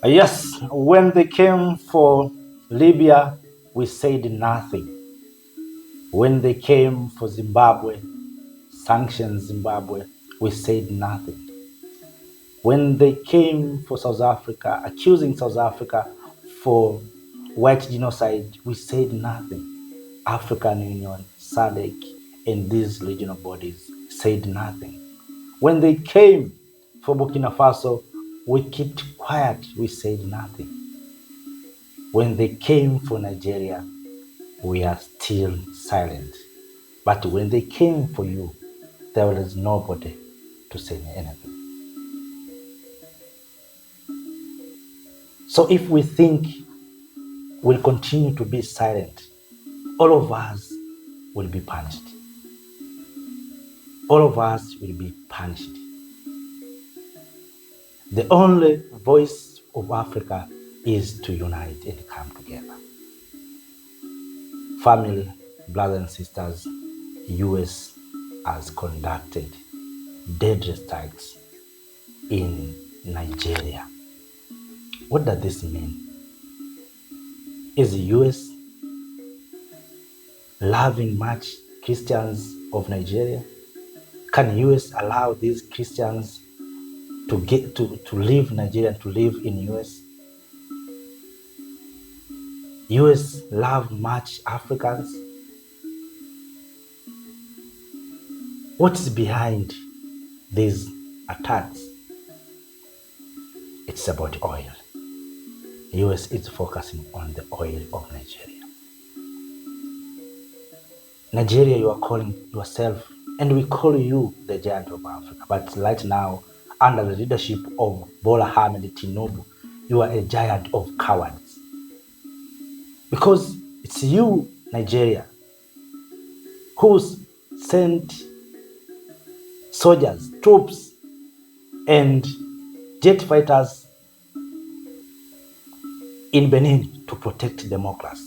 Yes, when they came for Libya, we said nothing. When they came for Zimbabwe, sanctions Zimbabwe, we said nothing. When they came for South Africa, accusing South Africa for white genocide, we said nothing. African Union, SADC, and these regional bodies said nothing. When they came for Burkina Faso, we kept quiet, we said nothing. When they came for Nigeria, we are still silent. But when they came for you, there was nobody to say anything. So if we think we'll continue to be silent, all of us will be punished. All of us will be punished. The only voice of Africa is to unite and come together. Family, brothers and sisters, US has conducted deadly strikes in Nigeria. What does this mean? Is the US loving much Christians of Nigeria? Can US allow these Christians to get to leave Nigeria and to live in US? US love much Africans? What is behind these attacks? It's about oil. US is focusing on the oil of Nigeria. Nigeria, you are calling yourself, and we call you the giant of Africa. But right now, under the leadership of Bola Ahmed Tinubu, you are a giant of cowards. Because it's you, Nigeria, who's sent soldiers, troops, and jet fighters in Benin to protect democracy.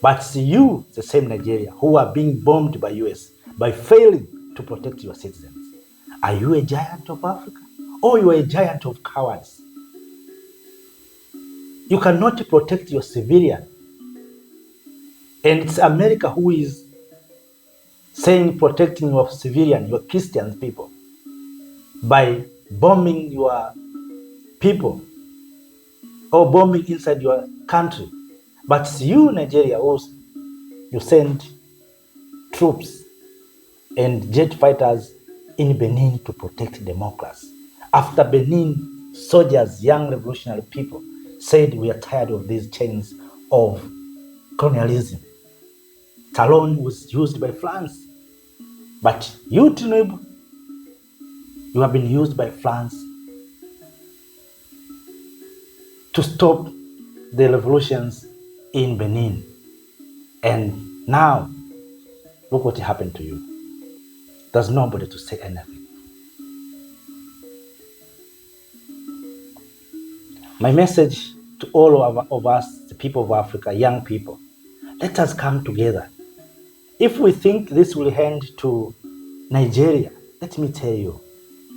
But it's you, the same Nigeria, who are being bombed by US by failing to protect your citizens. Are you a giant of Africa? Or you are a giant of cowards? You cannot protect your civilian. And it's America who is saying protecting your civilian, your Christian people, by bombing your people or bombing inside your country. But it's you, Nigeria, also, you send troops and jet fighters in Benin to protect democracy. After Benin soldiers, young revolutionary people, said we are tired of these chains of colonialism. Talon was used by France. But you, Tinubu, you have been used by France to stop the revolutions in Benin. And now, look what happened to you. There's nobody to say anything. My message to all of us, the people of Africa, young people, let us come together. If we think this will end to Nigeria, let me tell you,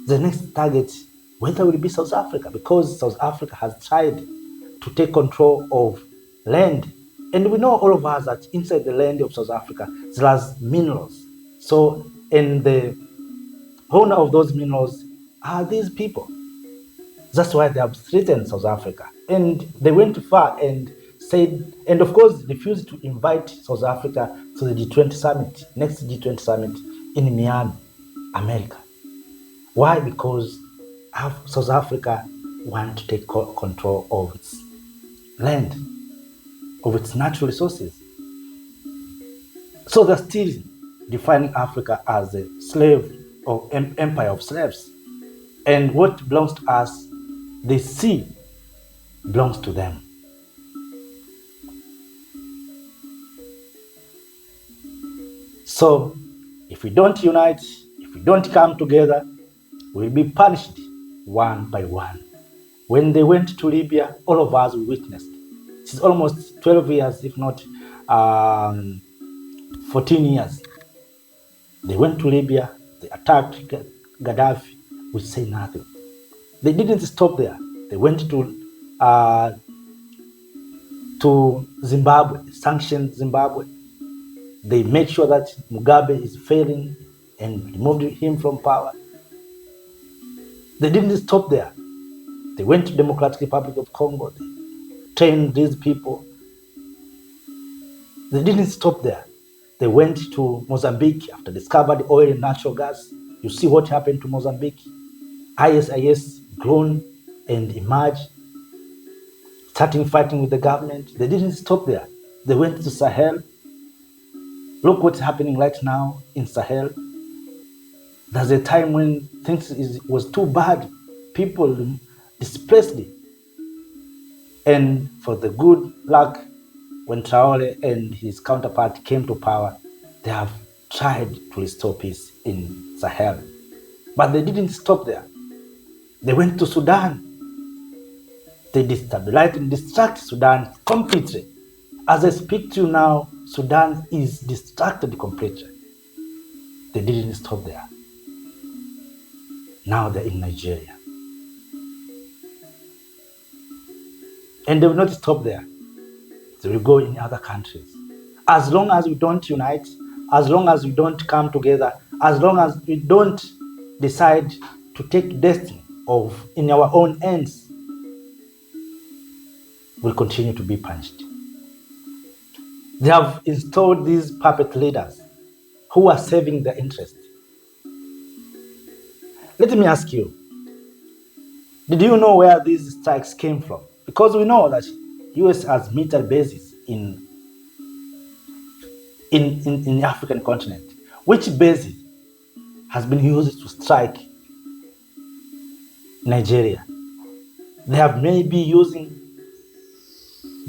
the next target, whether it will be South Africa, because South Africa has tried to take control of land. And we know, all of us, that inside the land of South Africa, there are minerals. So, and the owner of those minerals are these people. That's why they have threatened South Africa. And they went too far and said, and of course, refused to invite South Africa to the G20 summit, next G20 summit in Miami, America. Why? Because South Africa wants to take control of its land, of its natural resources. So they're still defining Africa as a slave or empire of slaves. And what belongs to us, the sea, belongs to them. So if we don't unite, if we don't come together, we'll be punished one by one. When they went to Libya, all of us witnessed. It's almost 12 years, if not 14 years. They went to Libya, they attacked Gaddafi, we say nothing. They didn't stop there. They went to to Zimbabwe, sanctioned Zimbabwe. They make sure that Mugabe is failing and removed him from power. They didn't stop there. They went to Democratic Republic of Congo. They trained these people. They didn't stop there. They went to Mozambique after discovered oil and natural gas. You see what happened to Mozambique. ISIS grown and emerged, starting fighting with the government. They didn't stop there. They went to Sahel. Look what's happening right now in Sahel. There's a time when things was too bad. People displaced. And for the good luck, when Traore and his counterpart came to power, they have tried to restore peace in Sahel. But they didn't stop there. They went to Sudan. They destabilized and distracted Sudan completely. As I speak to you now, Sudan is distracted completely. They didn't stop there. Now they're in Nigeria. And they will not stop there. They will go in other countries. As long as we don't unite, as long as we don't come together, as long as we don't decide to take destiny in our own hands, we'll continue to be punished. They have installed these puppet leaders who are serving their interest. Let me ask you, did you know where these strikes came from? Because we know that US has military bases in the African continent. Which basis has been used to strike Nigeria? They have maybe using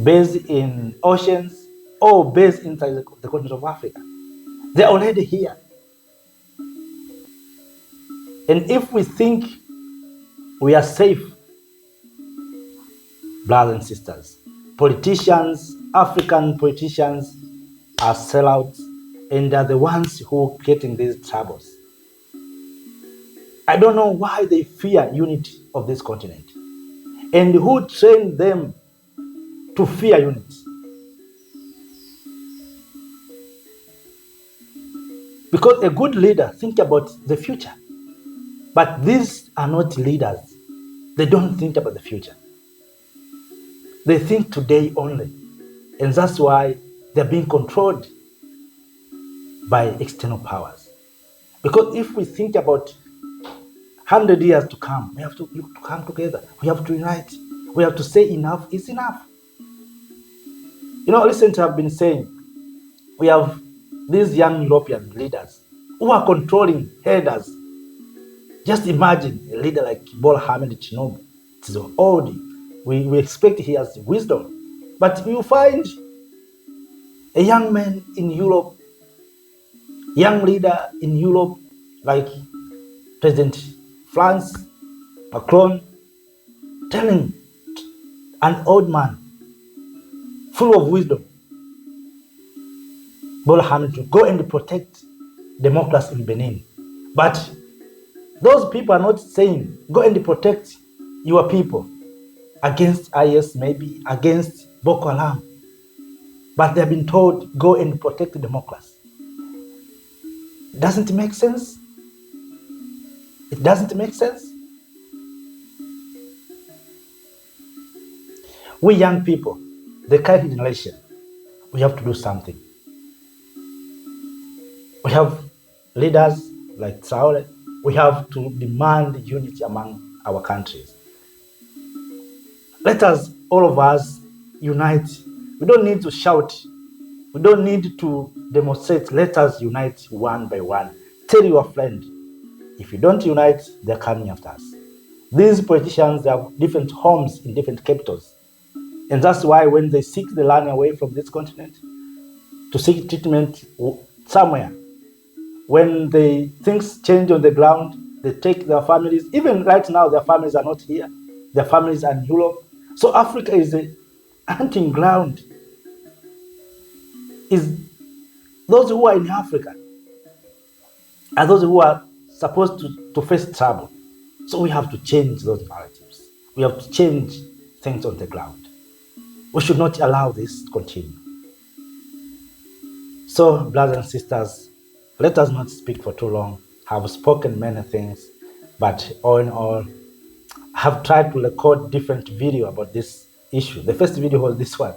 base in oceans or base inside the continent of Africa. They're already here. And if we think we are safe, brothers and sisters, politicians, African politicians are sellouts, and they're the ones who are creating these troubles. I don't know why they fear unity of this continent, and who trained them to fear unity. Because a good leader thinks about the future, but these are not leaders. They don't think about the future. They think today only, and that's why they're being controlled by external powers. Because if we think about 100 years to come, we have to come together. We have to unite. We have to say enough is enough. You know, recently I've been saying we have these young European leaders who are controlling headers. Just imagine a leader like Bola Ahmed Tinubu. It's old. We expect he has wisdom. But you find a young man in Europe, young leader in Europe, like President France, Macron, telling an old man, full of wisdom, Bola Ahmed to go and protect democracy in Benin. But those people are not saying, go and protect your people against IS, maybe against Boko Haram. But they have been told, go and protect democracy. Doesn't it make sense? It doesn't make sense. We young people, the current generation, we have to do something. We have leaders like Traore. We have to demand unity among our countries. Let us, all of us, unite. We don't need to shout. We don't need to demonstrate. Let us unite one by one. Tell your friend, if you don't unite, they're coming after us. These politicians have different homes in different capitals. And that's why when they seek the land away from this continent, to seek treatment somewhere, when things change on the ground, they take their families. Even right now, their families are not here. Their families are in Europe. So Africa is a hunting ground. Is those who are in Africa are those who are supposed to face trouble. So we have to change those narratives. We have to change things on the ground. We should not allow this to continue. So, brothers and sisters, let us not speak for too long. I have spoken many things, but all in all, I have tried to record different video about this issue. The first video was this one.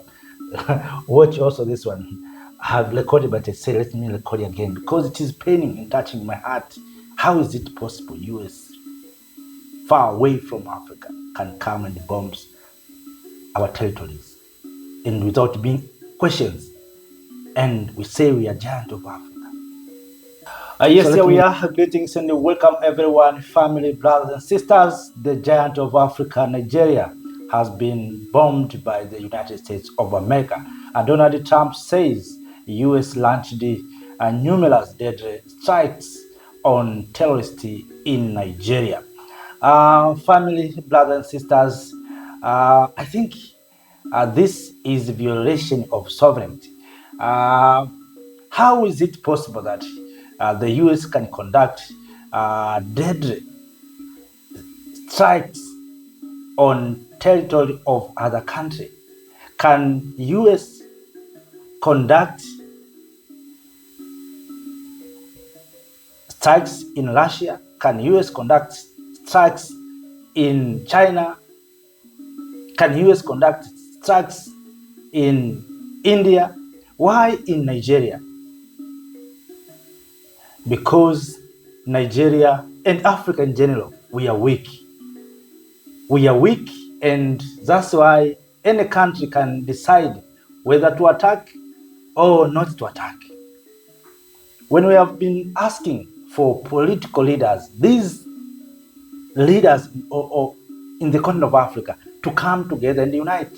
Watch also this one. I have recorded, but I say, let me record it again because it is paining and touching my heart. How is it possible US, far away from Africa, can come and bombs our territories and without being questions? And we say we are giant of Africa. Yes, so here we are. Greetings and welcome everyone, family, brothers and sisters. The giant of Africa, Nigeria, has been bombed by the United States of America. And Donald Trump says the US launched numerous deadly strikes on terrorists in Nigeria. Family, brothers and sisters, I think this is a violation of sovereignty. How is it possible that the US can conduct deadly strikes on territory of other country? Can US conduct strikes in Russia? Can US conduct strikes in China? Can US conduct strikes in India? Why in Nigeria? Because Nigeria and Africa in general, we are weak. We are weak, and that's why any country can decide whether to attack or not to attack. When we have been asking for political leaders, these leaders in the continent of Africa, to come together and unite,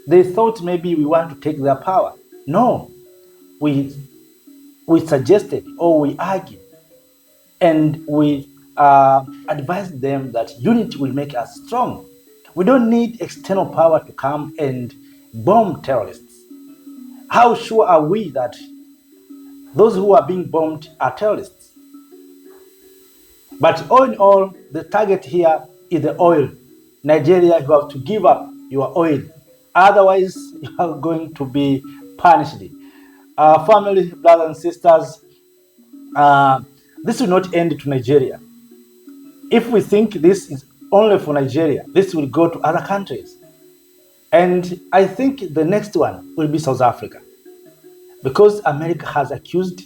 they thought maybe we want to take their power. No, we suggested or we argued and we advised them that unity will make us strong. We don't need external power to come and bomb terrorists. How sure are we that those who are being bombed are terrorists? But all in all, the target here is the oil. Nigeria, you have to give up your oil. Otherwise, you are going to be punished. Family, brothers and sisters, this will not end to Nigeria. If we think this is only for Nigeria, this will go to other countries. And I think the next one will be South Africa. Because America has accused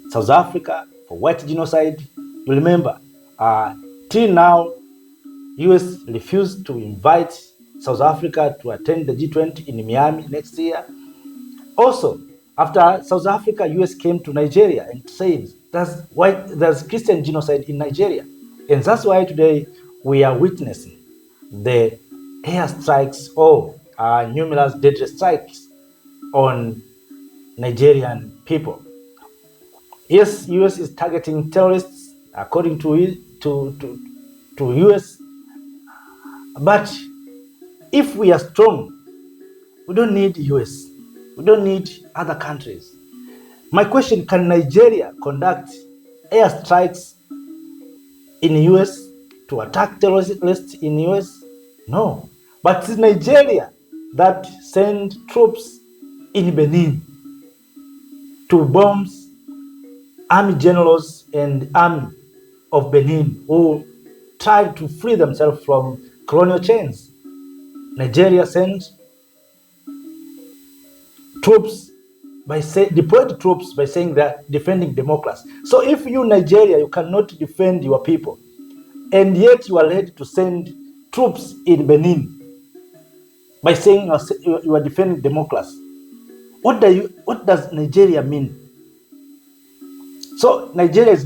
South Africa for white genocide. You remember, till now, US refused to invite South Africa to attend the G20 in Miami next year. Also, after South Africa, US came to Nigeria and said there's Christian genocide in Nigeria. And that's why today we are witnessing the airstrikes or numerous deadly strikes on Nigerian people. Yes, US is targeting terrorists according to US. But if we are strong, we don't need US. We don't need other countries. My question, can Nigeria conduct airstrikes in the US to attack terrorists in the US? No. But it's Nigeria that sent troops in Benin to bomb army generals and army of Benin who tried to free themselves from colonial chains. Nigeria sent troops deployed troops by saying they're defending democracy. So if you, Nigeria, you cannot defend your people, and yet you are ready to send troops in Benin by saying you are defending democracy, what does Nigeria mean? So Nigeria is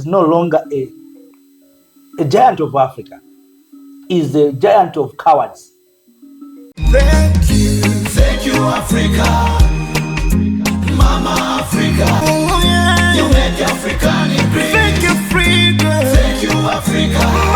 no longer a giant of Africa. Is a giant of cowards. Thank you, Africa. Mama Africa, oh, yeah. You make African great. Thank you, freedom. Thank you, Africa.